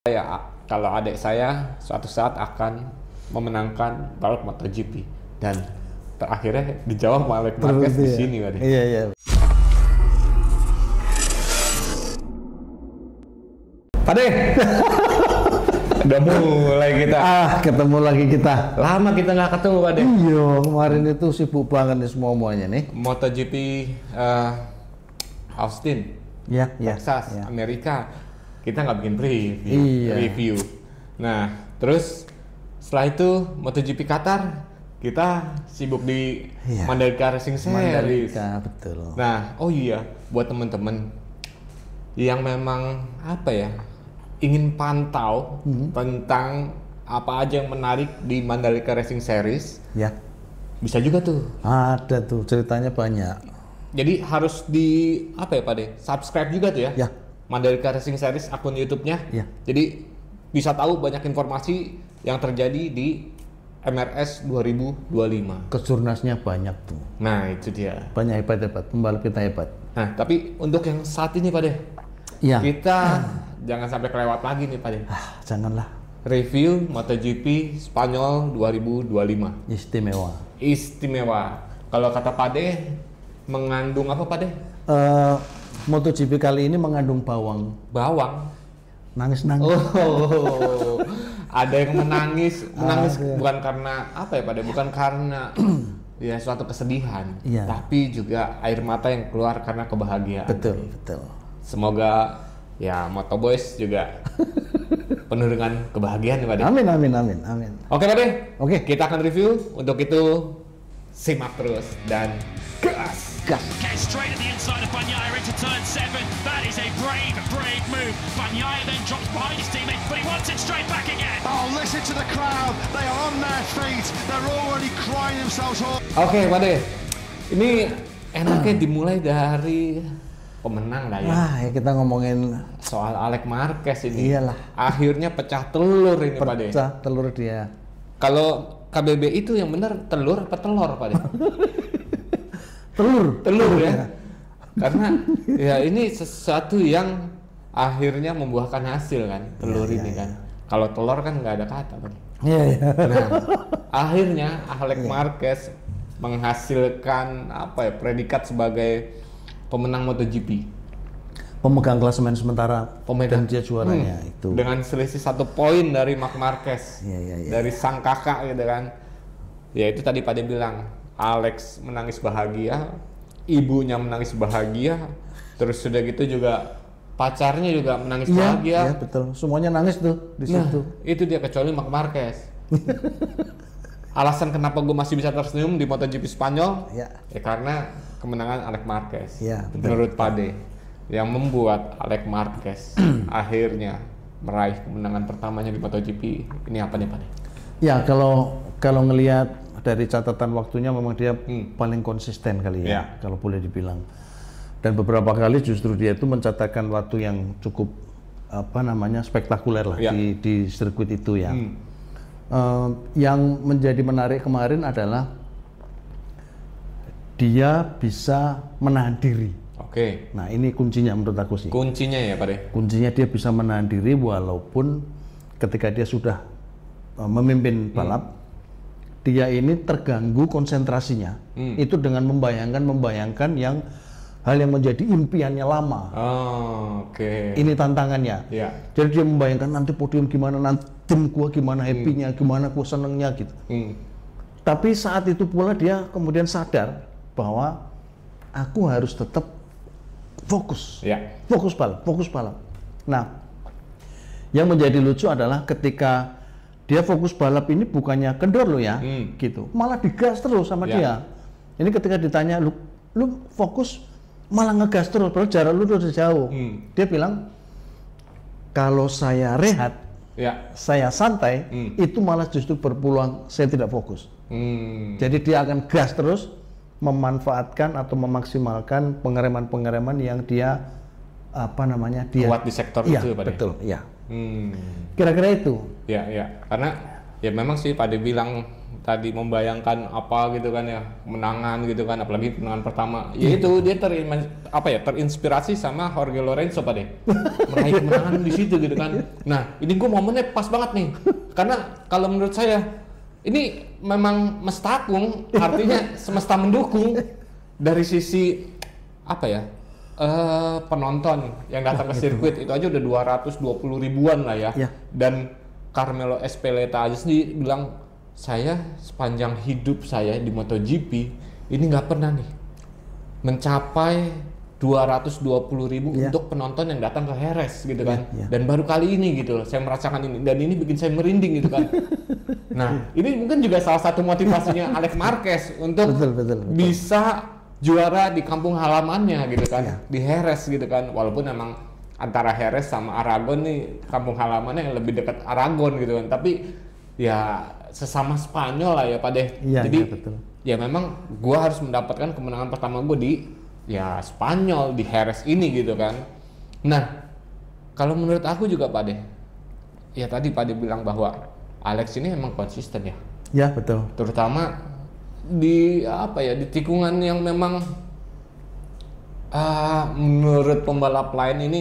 Kalau adik saya suatu saat akan memenangkan balap MotoGP dan terakhirnya dijawab oleh Marquez di sini, Pak. Iya, iya. Pak De, udah mulai kita. Ketemu lagi kita. Lama kita nggak ketemu, Pak De. Iya, kemarin itu sibuk banget nih semuanya nih. MotoGP Austin, Ya, Texas, ya. Amerika. Kita nggak bikin Iya. review. Nah, terus setelah itu MotoGP Qatar kita sibuk di Mandalika Racing Series. Mandalika, betul. Nah, oh iya, buat teman-teman yang memang ingin pantau tentang apa aja yang menarik di Mandalika Racing Series, Ya. bisa juga tuh. Ada tuh ceritanya banyak. Jadi harus Pak De, subscribe juga tuh ya. Ya. Mandalika Racing Series akun YouTube-nya. Ya. Jadi bisa tahu banyak informasi yang terjadi di MRS 2025. Kejurnasnya banyak tuh. Nah, itu dia. Banyak hebat-hebat, pembalap kita hebat. Nah, tapi untuk yang saat ini, Pak De, Iya. kita jangan sampai kelewat lagi nih, Pak De. Janganlah. Review MotoGP Spanyol 2025. Istimewa. Istimewa. Kalau kata Pak De, mengandung apa, Pak De? MotoGP kali ini mengandung bawang. Bawang. Nangis-nangis. Oh, ada yang menangis iya. bukan karena Pak De? Bukan karena ya suatu kesedihan, Iya. tapi juga air mata yang keluar karena kebahagiaan. Betul, betul. Semoga ya Motoboys juga penuh dengan kebahagiaan ya, Pak De. Amin, amin, amin, amin. Oke, Pak De. Oke. Kita akan review. Untuk itu simak terus dan gas. Gas. Gets straight at the inside of Bagnaia into turn 7. That is a brave, brave move. Bagnaia then drops behind his teammate, but he wants it straight back again. Oh, listen to the crowd. They are on their feet. They're already crying themselves hoarse. Oke, Pak De. Ini enaknya dimulai dari pemenang lah ya. Ya kita ngomongin Soal Alex Marquez ini. Iyalah. Akhirnya pecah telur ini, Pak De. pecah telur dia. Kalau KBB itu yang benar telur apa telur, Pak De? Telur Ya. Karena ya ini sesuatu yang akhirnya membuahkan hasil kan, telur ini kan. Kalau telur kan nggak ada kata, Pak. Iya, iya. Nah, akhirnya Alex Marquez menghasilkan predikat sebagai pemenang MotoGP. Pemegang klasemen sementara Pemegang. dan dia juaranya itu. Dengan selisih 1 poin dari Marc Marquez. Iya. Dari sang kakak gitu kan. Ya itu tadi Pak De bilang, Alex menangis bahagia, ibunya menangis bahagia, terus sudah gitu juga pacarnya juga menangis bahagia. Iya, betul. Semuanya nangis tuh di situ. Itu dia kecuali Marc Marquez. Alasan kenapa gue masih bisa tersenyum di MotoGP Spanyol, Ya. karena kemenangan Alex Marquez. Ya, betul. Menurut Pak De, yang membuat Alex Marquez akhirnya meraih kemenangan pertamanya di MotoGP, ini apa nih, Pak De? Ya, kalau ngelihat dari catatan waktunya memang dia paling konsisten kali ya, Ya. kalau boleh dibilang. Dan beberapa kali justru dia itu mencatatkan waktu yang cukup spektakuler lah Ya. di sirkuit itu ya. Yang menjadi menarik kemarin adalah dia bisa menahan diri. Oke. Nah, ini kuncinya menurut aku sih. Kuncinya ya, Pak De? Kuncinya dia bisa menahan diri walaupun ketika dia sudah memimpin balap, dia ini terganggu konsentrasinya. Itu dengan membayangkan yang hal yang menjadi impiannya lama. Oh, oke. Ini tantangannya. Ya. Jadi dia membayangkan nanti podium gimana, nanti tim gua gimana happy-nya, gimana gua senengnya gitu. Tapi saat itu pula dia kemudian sadar bahwa aku harus tetap fokus. Ya. Fokus balap. Nah, yang menjadi lucu adalah ketika dia fokus balap ini bukannya kendor loh ya, gitu. Malah digas terus sama Ya. dia. Ini ketika ditanya, lu fokus malah ngegas terus, padahal jarak lu udah jauh. Dia bilang, kalau saya rehat, Ya. saya santai, itu malah justru berpeluang saya tidak fokus. Jadi dia akan gas terus, memanfaatkan atau memaksimalkan pengereman-pengereman yang dia Kuat di sektor iya, itu, Pak De? betul, iya. Hmm. Kira-kira itu. Ya. Karena Ya memang sih Pak De bilang tadi membayangkan apa gitu kan ya, kemenangan gitu kan, apalagi kemenangan pertama. Ya itu dia terinspirasi sama Jorge Lorenzo Pak De. Meraih kemenangan di situ gitu kan. Nah, ini gue momennya pas banget nih. Karena kalau menurut saya ini memang mestakung, artinya semesta mendukung dari sisi apa ya? Penonton yang datang ke sirkuit itu aja udah 220 ribuan lah ya. Dan Carmelo Ezpeleta aja sendiri bilang, saya sepanjang hidup saya di MotoGP ini nggak pernah nih mencapai 220 ribu untuk penonton yang datang ke Jerez gitu kan. Dan baru kali ini gitu loh saya merasakan ini, dan ini bikin saya merinding gitu kan. Nah ini mungkin juga salah satu motivasinya Alex Marquez untuk betul. Bisa juara di kampung halamannya gitu kan, di Jerez gitu kan. Walaupun emang antara Jerez sama Aragon nih kampung halamannya yang lebih dekat Aragon gitu kan, tapi ya sesama Spanyol lah ya Pak De. Jadi ya memang gua harus mendapatkan kemenangan pertama gua di ya Spanyol, di Jerez ini gitu kan. Nah kalau menurut aku juga Pak De, ya tadi Pak De bilang bahwa Alex ini emang konsisten ya. Ya betul. Terutama di apa ya, di tikungan yang memang menurut pembalap lain ini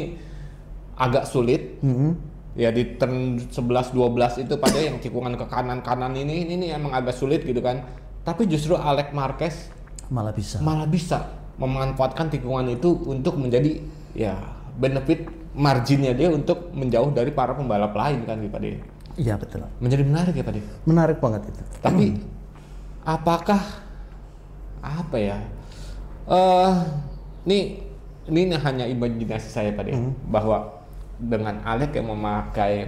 agak sulit. Ya di turn 11-12 itu pada yang tikungan ke kanan-kanan ini emang agak sulit gitu kan. Tapi justru Alex Marquez malah bisa memanfaatkan tikungan itu untuk menjadi ya benefit marginnya dia untuk menjauh dari para pembalap lain kan Pak De. Iya betul. Menjadi menarik ya Pak De. Menarik banget itu. Tapi apakah apa ya? Ini hanya imajinasi saya Pak De, bahwa dengan Alex yang memakai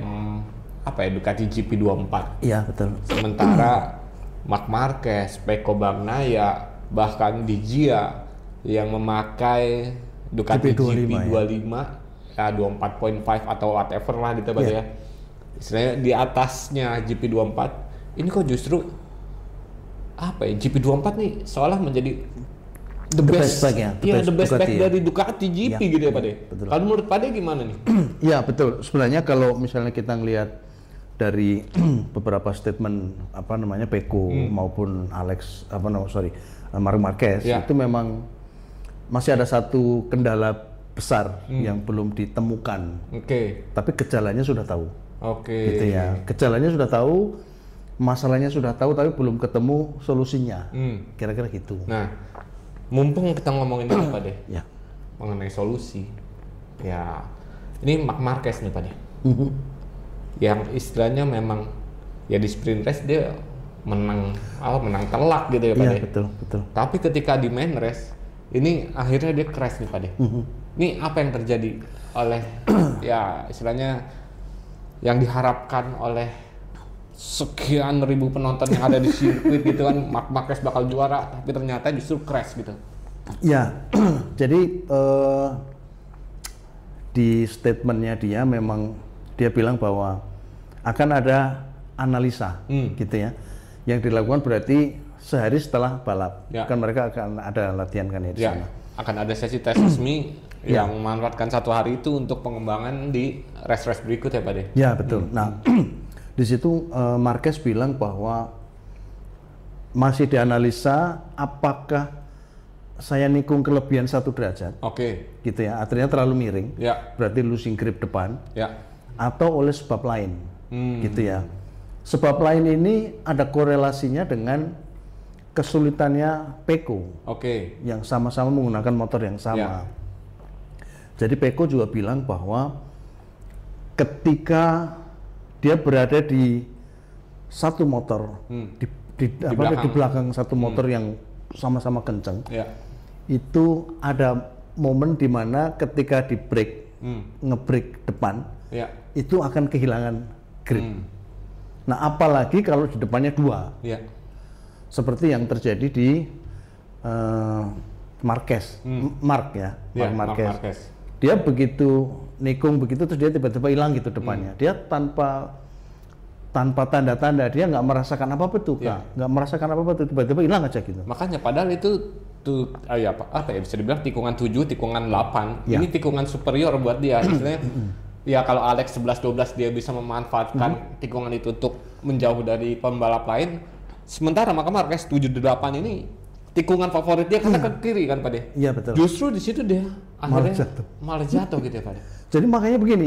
Ducati GP24. Iya betul. Sementara Marc Marquez, Pecco Bagnaia, bahkan Di Gia yang memakai Ducati GP25 ya 24.5 atau whatever lah gitu Pak ya. Istilahnya di atasnya GP24. Ini kok justru GP24 nih seolah menjadi the best bike ya. Iya, the best bike dari Ducati GP gitu ya Pak De. Kalau menurut Pak De gimana nih? Iya betul. Sebenarnya kalau misalnya kita ngelihat dari beberapa statement Pecco maupun Marc Marquez itu memang masih ada satu kendala besar yang belum ditemukan. Tapi gejalanya sudah tahu. Gitu ya. Gejalanya sudah tahu, masalahnya sudah tahu, tapi belum ketemu solusinya. Kira-kira gitu. Nah, mumpung kita ngomongin ini Pak De, mengenai solusi, ya ini Marc Marquez nih Pak De, yang istilahnya memang ya di sprint race dia menang telak gitu ya Pak De. Betul. Tapi ketika di main race, ini akhirnya dia crash nih Pak De. Ini apa yang terjadi oleh ya istilahnya yang diharapkan oleh sekian ribu penonton yang ada di sirkuit gitu kan, Marc Marquez bakal juara, tapi ternyata justru crash gitu. Ya, jadi di statementnya dia memang dia bilang bahwa akan ada analisa gitu ya, yang dilakukan berarti sehari setelah balap kan mereka akan ada latihan kan ya di sana. Akan ada sesi tes resmi yang memanfaatkan satu hari itu untuk pengembangan di race berikut ya Pak De. Ya betul. Nah di situ Marquez bilang bahwa masih dianalisa apakah saya nikung kelebihan 1 derajat, gitu ya, artinya terlalu miring, berarti losing grip depan, atau oleh sebab lain, gitu ya. Sebab lain ini ada korelasinya dengan kesulitannya Pecco, yang sama-sama menggunakan motor yang sama. Jadi Pecco juga bilang bahwa ketika dia berada di satu motor, di belakang satu motor yang sama-sama kencang, itu ada momen di mana ketika di brake, nge-brake depan, itu akan kehilangan grip. Nah apalagi kalau di depannya 2, seperti yang terjadi di Marquez, Marc Marquez. Dia begitu nikung begitu terus dia tiba-tiba hilang gitu depannya. Dia tanpa tanda-tanda, dia nggak merasakan apa-apa tuh, nggak merasakan apa-apa tuh, tiba-tiba hilang aja gitu. Makanya padahal itu tuh bisa dibilang tikungan 7, tikungan 8. Ini tikungan superior buat dia. Istilahnya ya kalau Alex 11-12 dia bisa memanfaatkan tikungan itu untuk menjauh dari pembalap lain, sementara Marc Marquez 7-8 ini tikungan favorit dia karena ke kiri kan Pak De? Iya betul. Justru di situ dia akhirnya malah jatuh gitu ya Pak De? Jadi makanya begini,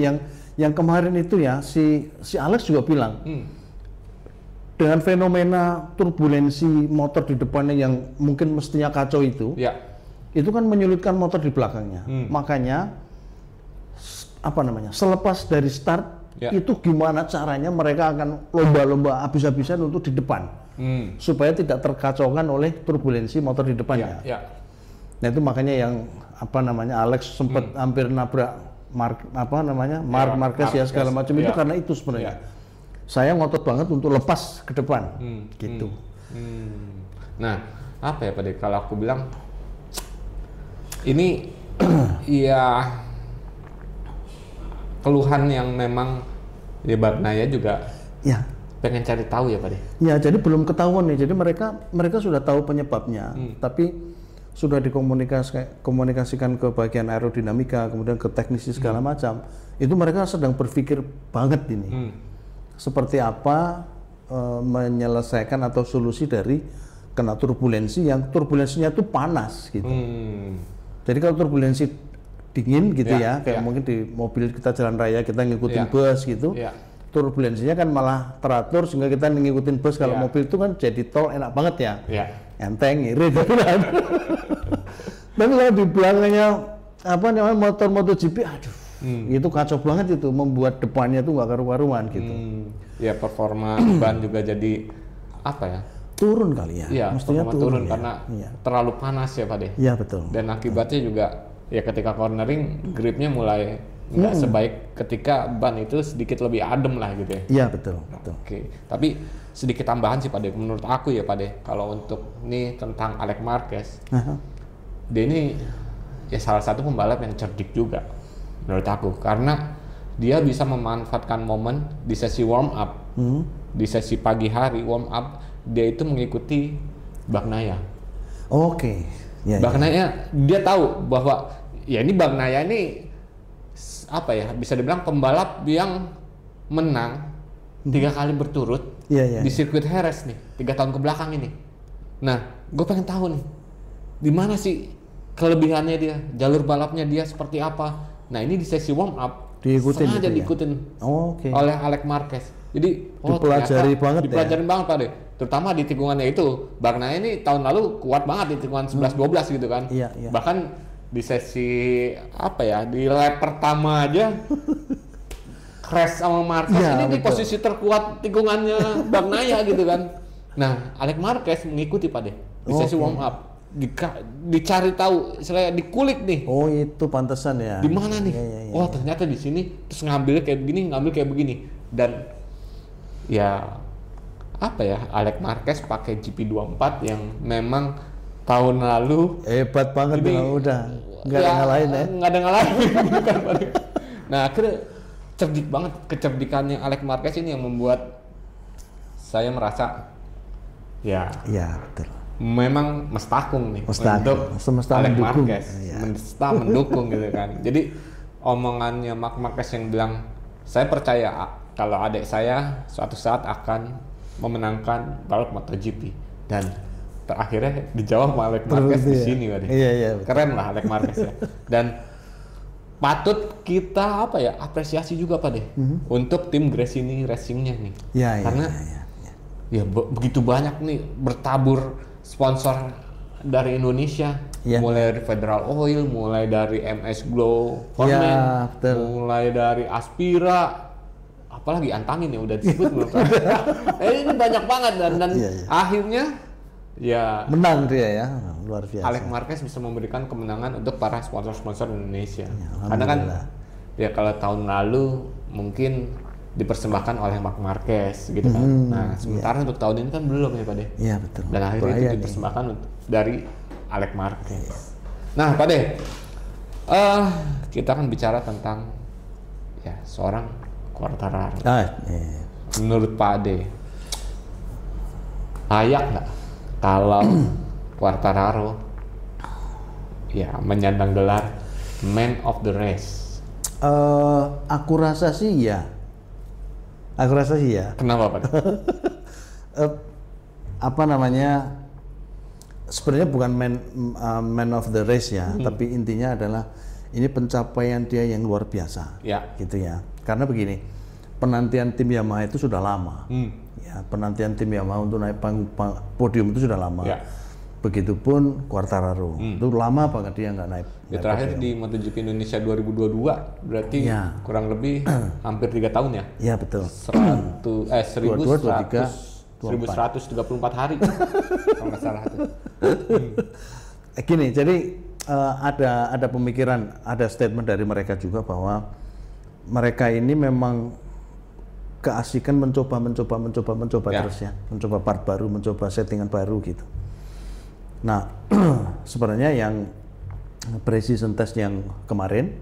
yang kemarin itu ya si Alex juga bilang dengan fenomena turbulensi motor di depannya yang mungkin mestinya kacau itu kan menyulitkan motor di belakangnya. Makanya selepas dari start itu gimana caranya mereka akan lomba-lomba habis-habisan untuk di depan. Supaya tidak terkacaukan oleh turbulensi motor di depannya. Nah itu makanya yang Alex sempat hampir nabrak Marc Marquez ya segala macam itu karena itu sebenarnya. Saya ngotot banget untuk lepas ke depan gitu. Nah apa ya Pak De, kalau aku bilang ini ya keluhan yang memang ya Bagnaia juga pengen cari tahu ya Pak De? Ya, jadi belum ketahuan nih. Jadi mereka sudah tahu penyebabnya, tapi sudah dikomunikasikan ke bagian aerodinamika, kemudian ke teknisi segala macam. Itu mereka sedang berpikir banget ini. Seperti apa menyelesaikan atau solusi dari kena turbulensi yang turbulensinya itu panas gitu. Jadi kalau turbulensi dingin gitu kayak mungkin di mobil kita jalan raya kita ngikutin bus gitu. Turbulensinya kan malah teratur sehingga kita ngikutin bus. Kalau mobil itu kan jadi tol enak banget ya, enteng, irit gitu kan. Dan kalau di belakangnya motor MotoGP, itu kacau banget itu, membuat depannya tuh nggak karu-karuan gitu. Ya performa ban juga jadi turun kali ya. Iya, mestinya turun karena terlalu panas ya Pak De. Iya betul. Dan akibatnya juga ya ketika cornering gripnya mulai nggak sebaik ketika ban itu sedikit lebih adem lah gitu ya. Iya betul. Oke. Tapi sedikit tambahan sih Pak De, menurut aku ya Pak De, kalau untuk ini tentang Alex Marquez, dia ini ya salah satu pembalap yang cerdik juga menurut aku, karena dia bisa memanfaatkan momen di sesi warm up, di sesi pagi hari warm up, dia itu mengikuti Bagnaia. Oke. Bagnaia dia tahu bahwa ya ini Bagnaia ini bisa dibilang pembalap yang menang 3 kali berturut di sirkuit Jerez nih 3 tahun ke belakang ini. Nah, gue pengen tahu nih di mana sih kelebihannya dia, jalur balapnya dia seperti apa. Nah ini di sesi warm up sengaja diikutin oleh Alex Marquez. Jadi dipelajari banget Pak De. Terutama di tikungannya itu, Bagnaia ini tahun lalu kuat banget di tikungan 11-12 gitu kan. Bahkan di sesi di lap pertama aja crash sama Marquez ini di posisi terkuat tikungannya Bagnaia gitu kan. Nah, Alex Marquez mengikuti Pak De di sesi warm up. Dicari tahu, istilahnya dikulik nih. Oh, itu pantesan ya. Di mana nih? Oh, ternyata di sini, terus ngambil kayak begini. Dan ya Alex Marquez pakai GP24 yang memang tahun lalu hebat banget udah nggak ada ngalahin nggak ada ngalahin. Nah akhirnya cerdik banget, kecerdikannya Alex Marquez ini yang membuat saya merasa betul, memang mestakung nih untuk semesta Alex mendukung. Marquez, semesta mendukung gitu kan. Jadi omongannya Marc Marquez yang bilang, saya percaya kalau adik saya suatu saat akan memenangkan balap MotoGP, dan terakhirnya dijawab sama Alex Marquez di sini, keren lah Alex Marquez ya. Dan patut kita apresiasi juga Pak De untuk tim Gresini Racingnya nih, karena begitu banyak nih bertabur sponsor dari Indonesia, mulai dari Federal Oil, mulai dari MS Glow, Horman, mulai dari Aspira, apalagi Antamin ya udah disebut belum? Ini banyak banget dan akhirnya menang dia ya, luar biasa. Alex Marquez bisa memberikan kemenangan untuk para sponsor-sponsor Indonesia. Karena kan kalau tahun lalu mungkin dipersembahkan oleh Marc Marquez gitu kan. Nah, sementara untuk tahun ini kan belum ya Pak De. Iya betul. Dan akhirnya itu dipersembahkan dari Alex Marquez. Nah, Pak De, kita kan bicara tentang seorang Quartararo. Menurut Pak De, layak nggak kalau Quartararo menyandang gelar Man of the Race? Aku rasa sih ya. Kenapa Pak? Apa namanya? Sebenarnya bukan man of the race ya, tapi intinya adalah ini pencapaian dia yang luar biasa, gitu ya. Karena begini, penantian tim Yamaha itu sudah lama, ya, penantian tim Yamaha untuk naik podium itu sudah lama. Begitupun Quartararo, itu lama banget dia nggak naik. Terakhir di MotoGP Indonesia 2022, berarti kurang lebih hampir 3 tahun ya? Iya betul. 1134 hari kalau nggak salah tuh. Gini, jadi ada pemikiran, ada statement dari mereka juga bahwa mereka ini memang keasikan mencoba terus ya, mencoba part baru, mencoba settingan baru gitu. Nah, sebenarnya yang precision test yang kemarin,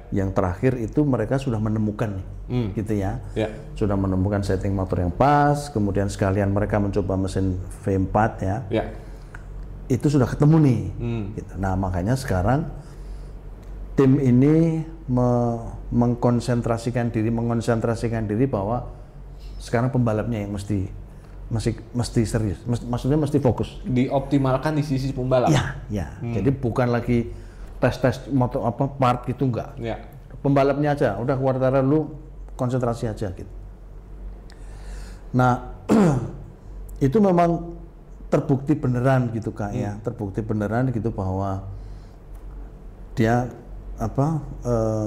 yang terakhir itu mereka sudah menemukan nih, gitu ya. Sudah menemukan setting motor yang pas, kemudian sekalian mereka mencoba mesin V4 ya. Itu sudah ketemu nih. Gitu. Nah, makanya sekarang tim ini mengonsentrasikan diri bahwa sekarang pembalapnya yang mesti serius, maksudnya mesti fokus. Dioptimalkan di sisi pembalap. Ya. Jadi bukan lagi tes motor part gitu enggak. Pembalapnya aja, udah Quartararo lu konsentrasi aja gitu. Nah, itu memang terbukti beneran gitu Kak ya, terbukti beneran gitu bahwa dia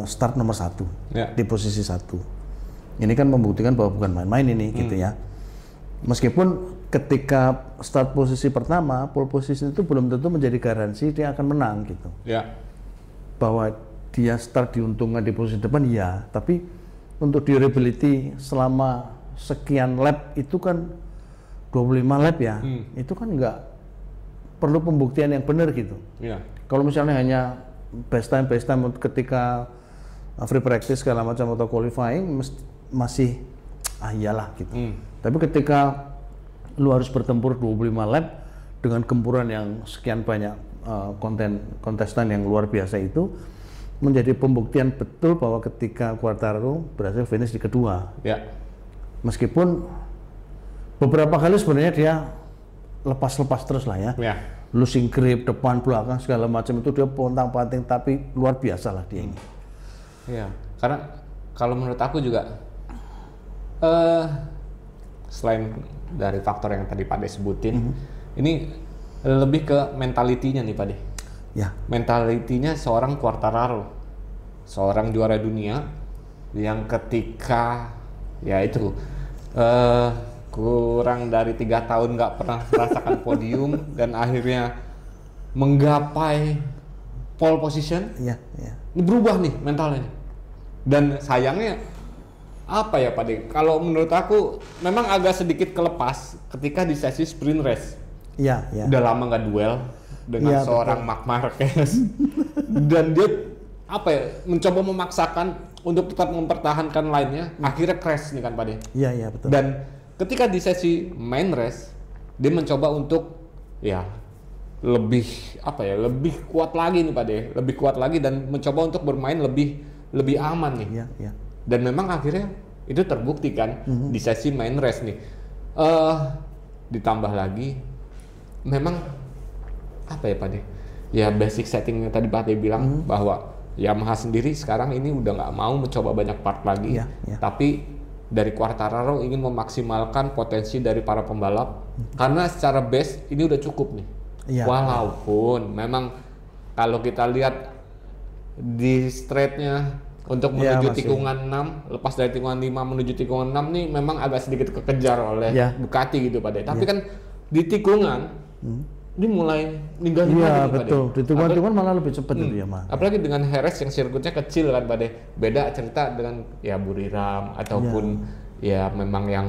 start nomor 1 di posisi 1. Ini kan membuktikan bahwa bukan main-main ini gitu ya. Meskipun ketika start posisi pertama, pole position itu belum tentu menjadi garansi dia akan menang gitu. Bahwa dia start diuntungkan di posisi depan ya, tapi untuk durability selama sekian lap itu kan 25 lap ya, itu kan nggak perlu pembuktian yang benar gitu. Kalau misalnya hanya best time ketika free practice segala macam atau qualifying masih iyalah gitu. Tapi ketika lu harus bertempur 25 lap dengan gempuran yang sekian banyak kontestan yang luar biasa itu menjadi pembuktian betul bahwa ketika Quartararo berhasil finish di kedua. Meskipun beberapa kali sebenarnya dia lepas terus lah ya. Losing grip depan belakang segala macam itu dia pontang-panting, tapi luar biasa lah dia ini. Karena kalau menurut aku juga selain dari faktor yang tadi Pak De sebutin, ini lebih ke mentalitinya nih Pak De. Mentalitinya seorang Quartararo, seorang juara dunia yang ketika kurang dari 3 tahun nggak pernah merasakan podium dan akhirnya menggapai pole position. Ini berubah nih mentalnya. Dan sayangnya apa ya Pak De? Kalau menurut aku memang agak sedikit kelepas ketika di sesi sprint race. Udah lama nggak duel dengan seorang Marc Marquez dan dia mencoba memaksakan untuk tetap mempertahankan line-nya, akhirnya crash nih kan Pak De. Betul. Dan ketika di sesi main race dia mencoba untuk lebih kuat lagi nih Pak De, lebih kuat lagi dan mencoba untuk bermain lebih aman nih. Dan memang akhirnya itu terbukti kan di sesi main race nih. Ditambah lagi memang Pak De? Basic setting yang tadi Pak De bilang bahwa Yamaha sendiri sekarang ini udah nggak mau mencoba banyak part lagi, tapi dari Quartararo ingin memaksimalkan potensi dari para pembalap karena secara base ini udah cukup nih. Walaupun memang kalau kita lihat di straightnya untuk menuju tikungan 6, lepas dari tikungan 5 menuju tikungan 6 nih memang agak sedikit kekejar oleh Ducati gitu Pak De. Tapi kan di tikungan ini mulai ninggalin lagi betul. Di tikungan malah lebih cepat itu Yamaha. Apalagi dengan Jerez yang sirkuitnya kecil kan Pak De. Beda cerita dengan Buriram ataupun memang yang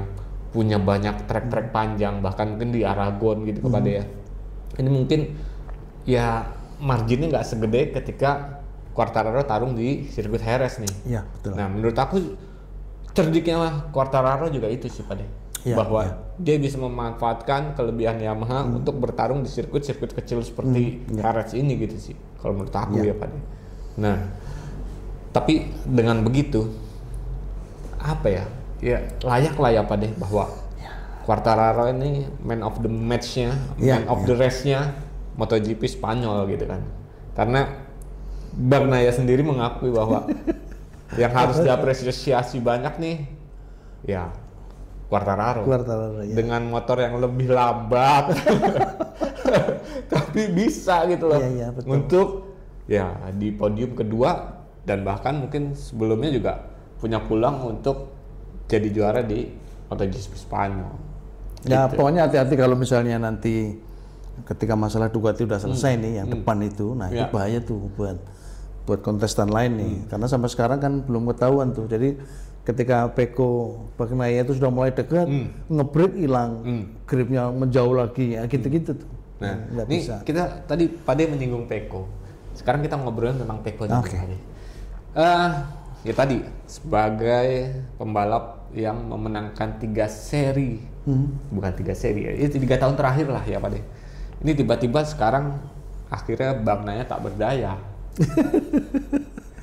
punya banyak trek-trek panjang, bahkan mungkin di Aragon gitu Pak De ya. Ini mungkin marginnya nggak segede ketika Quartararo tarung di sirkuit Jerez nih. Betul. Nah, menurut aku cerdiknya Quartararo juga itu sih Pak De. Bahwa dia bisa memanfaatkan kelebihan Yamaha untuk bertarung di sirkuit kecil seperti Jerez ini gitu sih. Kalau menurut aku ya Pak De. Nah, Tapi dengan begitu apa ya? Ya layak lah ya Pak deh bahwa Quartararo ini man of the match-nya, man of the race-nya MotoGP Spanyol gitu kan. Karena Bagnaia sendiri mengakui bahwa yang harus diapresiasi banyak nih ya Quartararo ya. Dengan motor yang lebih lambat tapi bisa gitu loh untuk ya di podium kedua dan bahkan mungkin sebelumnya juga punya peluang untuk jadi juara di MotoGP Spanyol. Ya gitu. pokoknya hati-hati kalau misalnya nanti ketika masalah Ducati udah selesai nih yang depan itu, nah itu bahaya tuh buat kontestan lain nih, karena sampai sekarang kan belum ketahuan tuh. Jadi ketika Pecco Bagnaia itu sudah mulai dekat, ngebrake hilang, gripnya menjauh lagi, ya gitu-gitu tuh. Nah, nggak ini bisa. kita tadi Pade menyinggung Pecco. Sekarang kita ngobrolin tentang Pecco juga. Ya tadi sebagai pembalap yang memenangkan 3 seri, bukan 3 seri ya, itu 3 tahun terakhir lah ya Pade. Ini tiba-tiba sekarang akhirnya Bagnaia tak berdaya.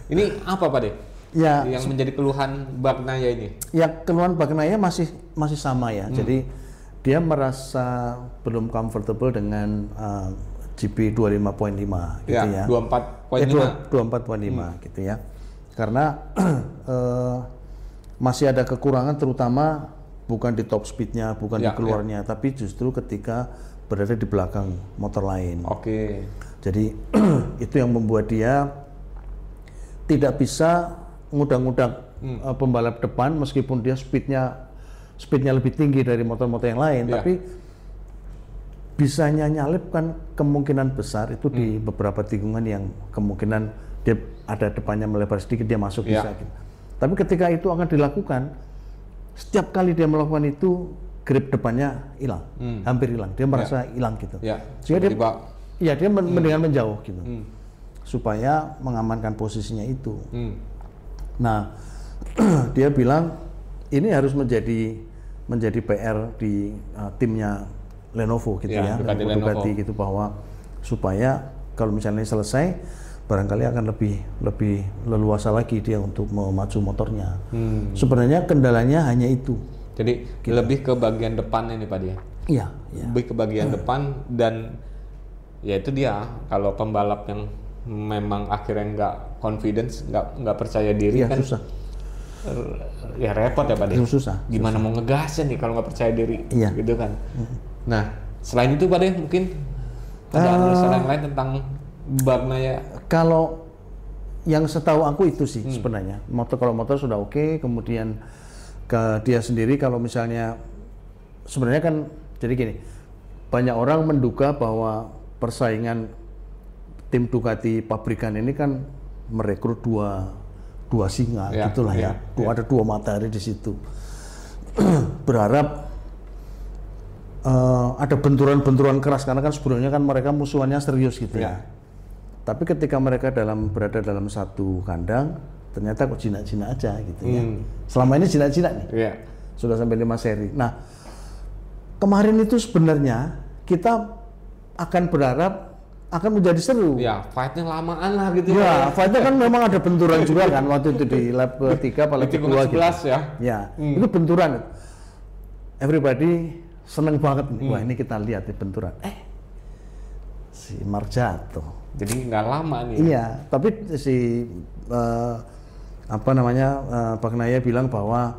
Ini apa Pak De? Ya, yang menjadi keluhan Bagnaia ini? Ya keluhan Bagnaia masih sama ya. Jadi dia merasa belum comfortable dengan GP 25.5 gitu ya. 24.5. 24.5 gitu ya. Karena masih ada kekurangan, terutama bukan di top speednya, bukan di keluarnya, tapi justru ketika berada di belakang motor lain. Oke. Jadi itu yang membuat dia tidak bisa ngudang-ngudang pembalap depan, meskipun dia speednya lebih tinggi dari motor-motor yang lain, tapi bisanya nyalip kan kemungkinan besar itu di beberapa tikungan yang kemungkinan dia ada depannya melebar sedikit, dia masuk bisa gitu. Tapi ketika itu akan dilakukan, setiap kali dia melakukan itu grip depannya hilang, hampir hilang, dia merasa hilang gitu. Sehingga dia mendingan menjauh gitu, supaya mengamankan posisinya itu. Nah, dia bilang ini harus menjadi PR di timnya Lenovo gitu ya, Ducati gitu, bahwa supaya kalau misalnya selesai, barangkali akan lebih leluasa lagi dia untuk memacu motornya. Sebenarnya kendalanya hanya itu. Jadi lebih ke bagian depan ini Pak dia. Iya. Lebih ke bagian depan, dan ya itu dia, kalau pembalap yang memang akhirnya nggak confidence, nggak percaya diri kan susah. Ya repot ya Pak dia. Susah. Gimana mau ngegasnya nih kalau nggak percaya diri, gitu kan. Nah selain itu Pak dia mungkin ada masalah lain tentang Bagnaia. Kalau yang setahu aku itu sih sebenarnya kalau motor sudah oke, kemudian ke dia sendiri kalau misalnya sebenarnya kan jadi gini, banyak orang menduga bahwa persaingan tim Ducati pabrikan ini kan merekrut dua singa gitulah ya. Ada 2 matahari di situ. Berharap ada benturan-benturan keras, karena kan sebelumnya kan mereka musuhannya serius gitu ya. Tapi ketika mereka berada dalam satu kandang, ternyata kok jinak-jinak aja gitu ya. Selama ini jinak-jinak nih. Sudah sampai 5 seri. Nah, kemarin itu sebenarnya kita akan berharap akan menjadi seru. Ya, fight-nya lamaan lah gitu ya. Fight-nya kan memang ada benturan juga kan waktu itu di lap ke-3 apalagi ke-2 gitu. Ya, itu benturan. Everybody seneng banget nih. Wah, ini kita lihat di benturan. Si Marc jatuh. Jadi nggak lama nih. Iya, tapi si Bagnaia bilang bahwa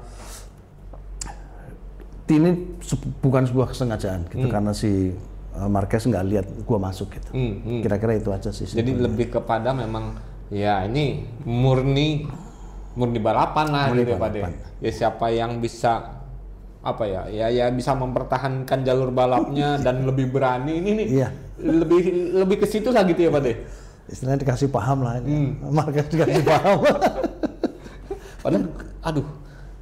ini bukan sebuah kesengajaan gitu, karena si Marquez nggak lihat gua masuk gitu. Kira-kira itu aja sih. Jadi lebih kepada memang ya ini murni balapan lah gitu Pak De. Ya siapa yang bisa ya bisa mempertahankan jalur balapnya dan lebih berani ini nih. Iya. Lebih ke situ lah gitu ya Pak De. Istilahnya dikasih paham lah ini. Marquez dikasih paham. Padahal aduh,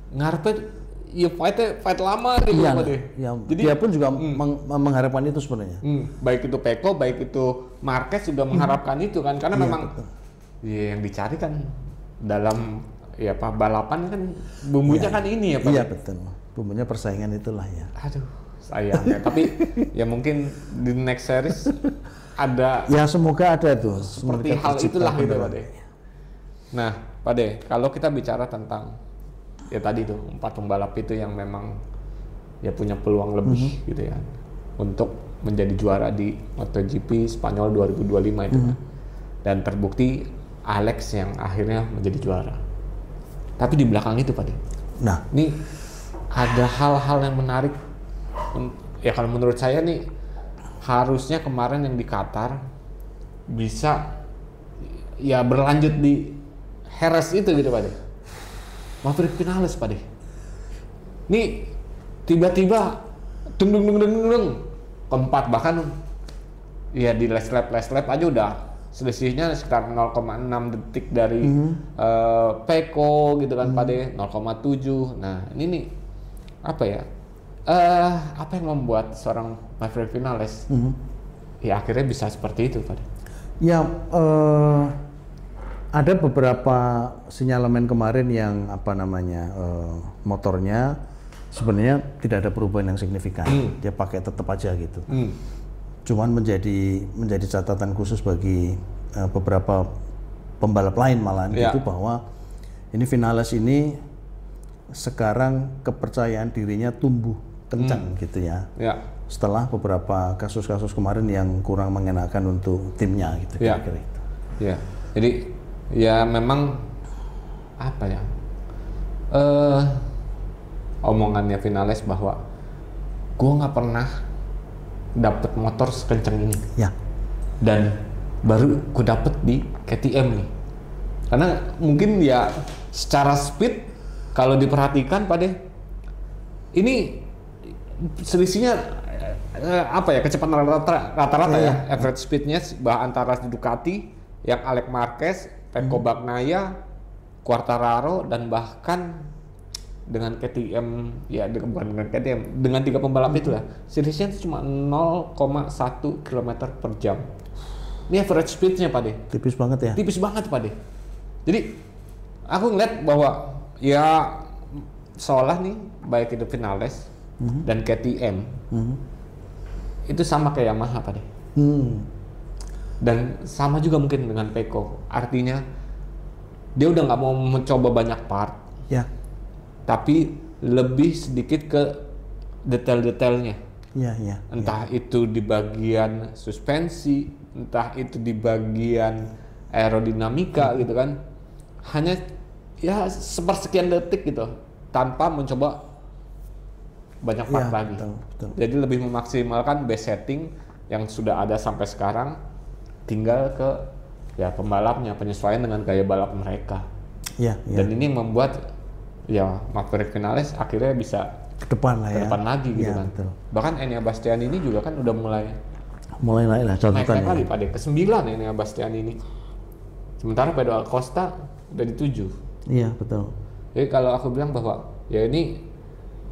ngarepe ya fight lama gitu Pak De. Ya, jadi dia pun juga mengharapkan itu sebenarnya. Baik itu Pecco, baik itu Marquez juga mengharapkan itu kan, karena memang ya yang dicari kan dalam balapan kan bumbunya kan ini ya Pak. Iya betul. Bumbunya persaingan itulah ya. Aduh, sayangnya. Tapi ya mungkin di next series ada. Ya semoga ada tuh. Seperti hal itulah gitu Pak De. Nah, Pak De, kalau kita bicara tentang ya tadi tuh 4 pembalap itu yang memang ya punya peluang lebih gitu ya untuk menjadi juara di MotoGP Spanyol 2025 itu kan. Dan terbukti Alex yang akhirnya menjadi juara. Tapi di belakang itu Pak De, Nah, ini ada hal-hal yang menarik. Ya kalau menurut saya nih, harusnya kemarin yang di Qatar bisa ya berlanjut di Jerez itu gitu Pak De. Maverick Vinales Pak De. Ini tiba-tiba dung keempat, bahkan ya di last lap aja udah selisihnya sekitar 0,6 detik dari Pecco gitu kan Pak De, 0,7. Nah ini nih apa ya, apa yang membuat seorang Maverick Vinales ya akhirnya bisa seperti itu Pak De? ya ada beberapa sinyalemen kemarin yang apa namanya motornya sebenarnya tidak ada perubahan yang signifikan, dia pakai tetap aja gitu. Cuman menjadi catatan khusus bagi beberapa pembalap lain malahan gitu, bahwa ini Vinales ini sekarang kepercayaan dirinya tumbuh kencang gitu ya. Setelah beberapa kasus-kasus kemarin yang kurang mengenakan untuk timnya gitu kira-kira itu. Ya, jadi ya memang apa ya, omongannya Vinales bahwa gue nggak pernah dapet motor sekencang ini. Ya. Dan baru gue dapet di KTM nih. Karena mungkin ya secara speed kalau diperhatikan Pak De, ini selisihnya apa ya, kecepatan rata-rata ya, average speednya antara Ducati yang Alex Marquez, Pecco Bagnaia, Quartararo, dan bahkan dengan KTM ya, bukan dengan KTM, dengan 3 pembalap itu lah, selisihnya itu cuma 0,1 km per jam. Ini average speednya Pak De. Tipis banget ya. Tipis banget Pak De. Jadi aku ngeliat bahwa ya seolah nih baik itu Vinales dan KTM itu sama kayak Yamaha Pak De. Dan sama juga mungkin dengan Pecco. Artinya dia udah nggak mau mencoba banyak part. Ya. Tapi lebih sedikit ke detail-detailnya. Iya. Entah itu di bagian suspensi, entah itu di bagian aerodinamika gitu kan. Hanya ya sepersekian detik gitu, tanpa mencoba banyak part lagi. Betul. Jadi lebih memaksimalkan base setting yang sudah ada sampai sekarang, tinggal ke ya pembalapnya, penyesuaian dengan gaya balap mereka. Iya. Dan ini membuat ya Maverick Vinales akhirnya bisa Ke depan lah ya. lagi gitu kan. Betul. Bahkan Enea Bastian ini juga kan udah mulai naik lah catatannya. kali Pak De, ke-9 Enea Bastian ini. Sementara Pedro Acosta udah di 7. Iya, betul. Jadi kalau aku bilang bahwa ya ini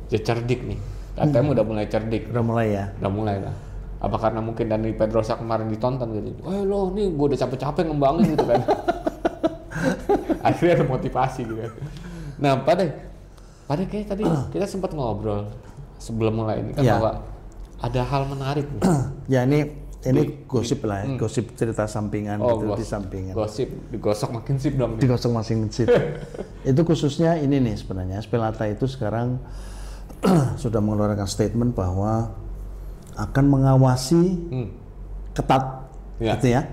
ya cerdik nih. KTM udah mulai cerdik. Udah mulai ya. Udah mulai lah. Apa karena mungkin dari Pedrosa kemarin ditonton gitu. Lo nih gue udah capek-capek ngembangin gitu kan. Akhirnya ada motivasi gitu kan. Nah, Pak De kayak tadi kita sempat ngobrol sebelum mulai ini kan bahwa ada hal menarik nih. Ya ini gosip lah ya, gosip cerita sampingan gitu di sampingan. Gosip, digosok makin sip dong. Digosok masing sip. Itu khususnya ini nih sebenarnya, Spelata itu sekarang sudah mengeluarkan statement bahwa akan mengawasi ketat, gitu ya.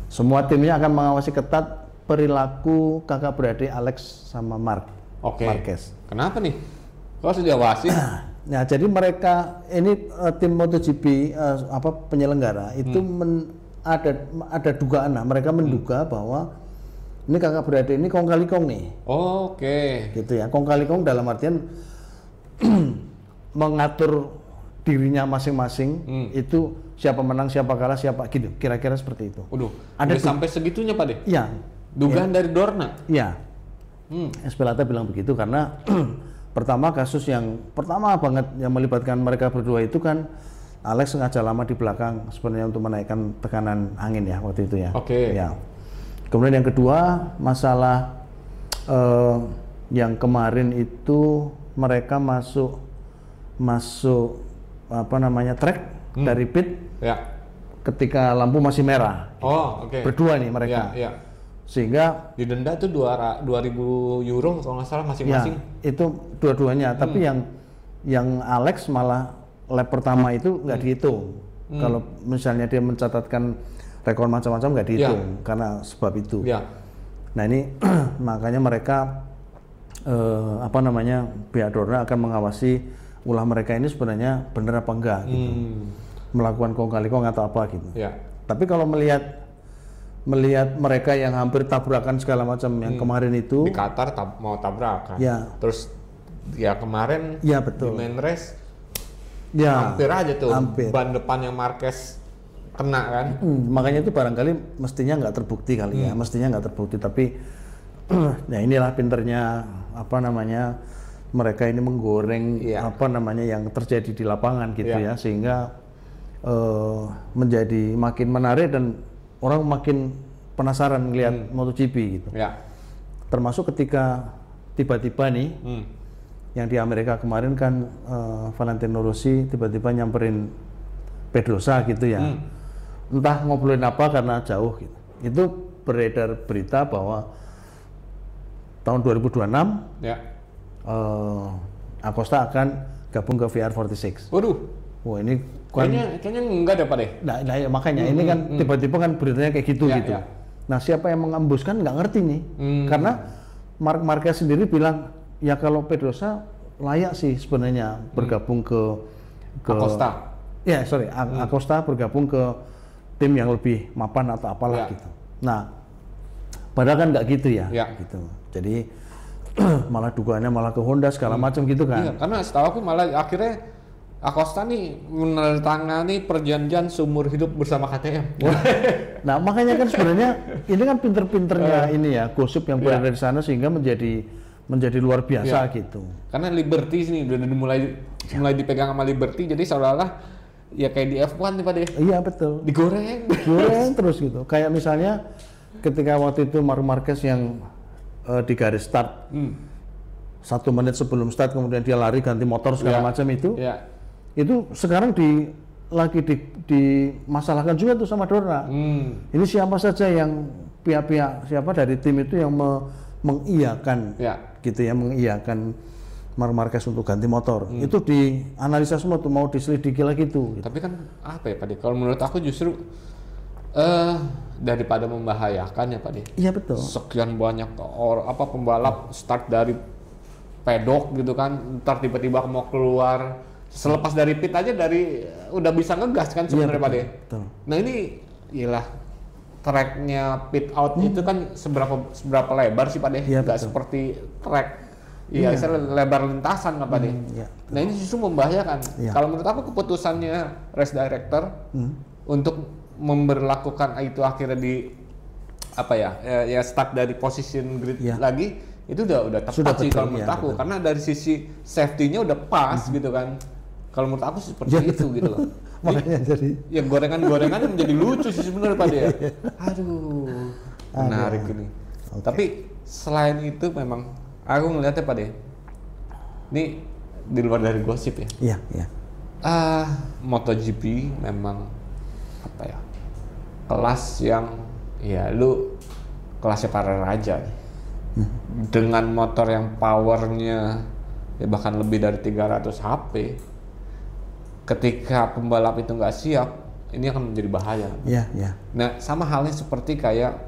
Semua timnya akan mengawasi ketat perilaku kakak beradik Alex sama Marquez. Kenapa nih? Kok harus diawasi? Nah, jadi mereka ini tim MotoGP penyelenggara itu ada dugaan, mereka menduga bahwa ini kakak beradik ini kong kali kong nih. Gitu ya, kong kali kong dalam artian mengatur dirinya masing-masing, itu siapa menang, siapa kalah, siapa gitu, kira-kira seperti itu. Ada sampai segitunya Pak De? Iya. Dugaan dari Dorna? Iya. Spelata bilang begitu karena pertama kasus yang pertama banget yang melibatkan mereka berdua itu kan Alex sengaja lama di belakang sebenarnya untuk menaikkan tekanan angin ya waktu itu ya. Ya. Kemudian yang kedua masalah yang kemarin itu mereka masuk track dari pit ketika lampu masih merah. Berdua nih mereka. Sehingga Didenda tuh 2.000 euro kalau nggak salah ya masing-masing. itu dua-duanya. Tapi yang Alex malah lap pertama itu nggak dihitung. Kalau misalnya dia mencatatkan rekor macam-macam nggak dihitung karena sebab itu. Ya. Nah ini makanya mereka pihak Dorna akan mengawasi ulah mereka ini sebenarnya benar apa enggak gitu. Melakukan kong kali kong atau apa gitu. Ya. Tapi kalau melihat mereka yang hampir tabrakan segala macam yang kemarin itu Di Qatar mau tabrakan. Ya. Terus ya kemarin Ya, betul. di main race ya hampir aja tuh hampir. ban depannya Marquez kena kan. Makanya itu barangkali mestinya nggak terbukti kali ya, mestinya nggak terbukti. Tapi ya inilah pinternya mereka ini menggoreng yang terjadi di lapangan gitu ya, sehingga menjadi makin menarik dan orang makin penasaran melihat MotoGP gitu. Ya. Termasuk ketika tiba-tiba nih yang di Amerika kemarin kan Valentino Rossi tiba-tiba nyamperin Pedrosa gitu ya. Entah ngobrolin apa karena jauh gitu. Itu beredar berita bahwa tahun 2026 Ya. Acosta akan gabung ke VR46. Waduh. Wah ini kan Kayaknya enggak ada Pak deh. nah ya, makanya ini kan tiba-tiba kan beritanya kayak gitu Ya, gitu. ya. Nah siapa yang mengembuskan nggak ngerti nih. Karena Marc Marquez sendiri bilang ya kalau Pedrosa layak sih sebenarnya bergabung ke Acosta. Ya sorry Acosta bergabung ke tim yang lebih mapan atau apalah gitu. Nah padahal kan nggak gitu ya. Gitu. Jadi malah dugaannya malah ke Honda segala macam gitu kan. Iya, karena setahu aku malah akhirnya Acosta nih menandatangani perjanjian seumur hidup bersama KTM. Nah makanya kan sebenarnya ini kan pinter-pinternya ini ya gosip yang beredar di sana sehingga menjadi luar biasa gitu. Karena Liberty sini udah mulai dipegang sama Liberty, jadi seolah-olah ya kayak di F1 nih Pak deh. Iya betul. Digoreng Terus gitu. Kayak misalnya ketika waktu itu Marc Marquez yang di garis start 1 menit sebelum start kemudian dia lari ganti motor segala macam itu. Itu sekarang lagi dimasalahkan juga tuh sama Dorna. Ini siapa saja yang pihak-pihak siapa dari tim itu yang mengiyakan gitu ya, mengiyakan Marc Marquez untuk ganti motor. Itu dianalisa semua tuh, mau diselidiki lagi tuh gitu. Tapi kan apa ya Pak De, kalau menurut aku justru daripada membahayakan ya Pak De. Iya betul. Sekian banyak pembalap start dari pedok gitu kan, ntar tiba-tiba mau keluar selepas dari pit aja udah bisa ngegas kan sebenarnya Pak De. Betul. Nah ini iyalah tracknya pit out itu kan seberapa lebar sih Pak De? Nggak seperti track lebar lintasan Pak De. Nah ini justru membahayakan. Kalau menurut aku keputusannya race director untuk memberlakukan itu akhirnya di start dari position grid lagi itu udah tepat sih kalau menurut aku, karena dari sisi safety-nya udah pas gitu kan. Kalau menurut aku seperti itu gitu loh. Makanya jadi ya gorengan menjadi lucu sih sebenarnya Pak De ya. Aduh, menarik ini. Tapi selain itu memang aku ngeliatnya Pak De, ini di luar dari gosip ya. Iya. MotoGP memang kelas yang kelasnya para raja nih. Dengan motor yang powernya bahkan lebih dari 300 HP. Ketika pembalap itu nggak siap, ini akan menjadi bahaya. Iya. Nah, sama halnya seperti kayak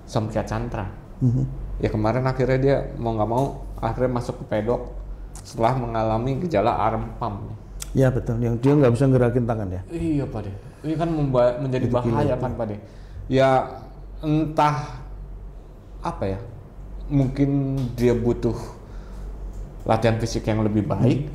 Somkia Chantra. Ya kemarin akhirnya dia mau nggak mau akhirnya masuk ke pedok setelah mengalami gejala arm pump. Iya betul, yang dia nggak bisa gerakin tangan ya. Iya Pak De, ini kan menjadi bahaya kan Pak De. Ya entah mungkin dia butuh latihan fisik yang lebih baik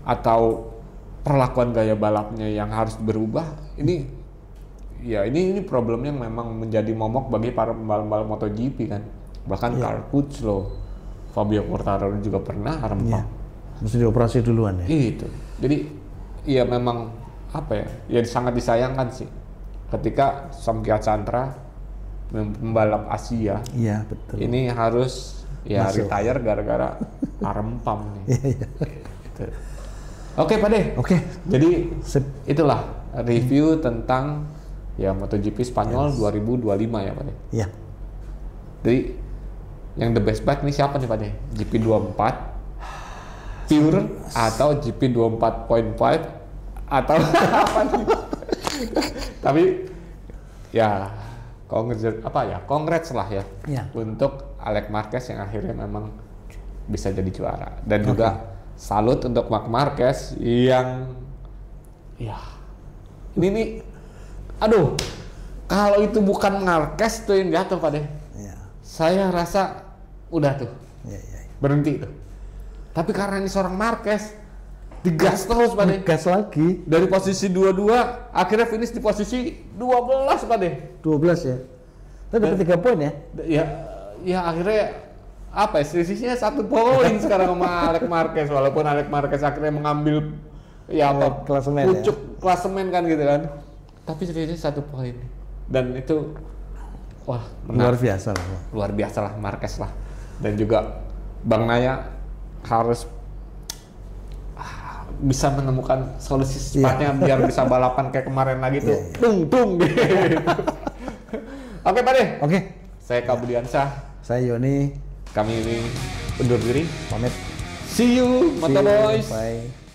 atau perlakuan gaya balapnya yang harus berubah. Ini problem yang memang menjadi momok bagi para pembalap MotoGP kan. Bahkan Carl Crutchlow, Fabio Quartararo juga pernah arm pump. Mesti dioperasi duluan ya. Itu. Jadi ya memang sangat disayangkan sih ketika Somkia Chantra pembalap Asia. Iya betul. Ini harus retire gara-gara arm pump nih. Iya. Gitu. Oke Pak De. Oke. Jadi itulah review tentang Ya MotoGP Spanyol 2025 ya Pak De. Iya. Jadi yang the best bike nih siapa nih Pak De? GP24 Pure atau GP24.5 atau apa nih? Tapi ya congrats lah ya Iya. untuk Alex Marquez yang akhirnya memang bisa jadi juara, dan juga salut untuk Marc Marquez yang ya ini nih, aduh, kalau itu bukan Marquez tuh yang jatuh Pak De, Iya. saya rasa udah tuh Iya, iya. berhenti tuh. Tapi karena ini seorang Marquez, digas terus Pak De. Gas lagi. Dari posisi 22 akhirnya finish di posisi 12 Pak De. 12 ya. Tapi dapat 3 poin ya. Ya akhirnya apa ya, selisihnya 1 poin sekarang sama Alex Marquez, walaupun Alex Marquez akhirnya mengambil ya apa klasemen pucuk klasemen kan gitu kan. Tapi selisihnya 1 poin. Dan itu wah, Luar biasa lah. luar biasa lah Marquez lah. Dan juga Bang Naya harus bisa menemukan solusi secepatnya biar bisa balapan kayak kemarin lagi tuh. Tung gitu. Oke Pak De. Oke. Saya Kak Budiansyah. Saya Yoni. Kami ini undur diri. Pamit. See you, Mata See you. Boys. Bye.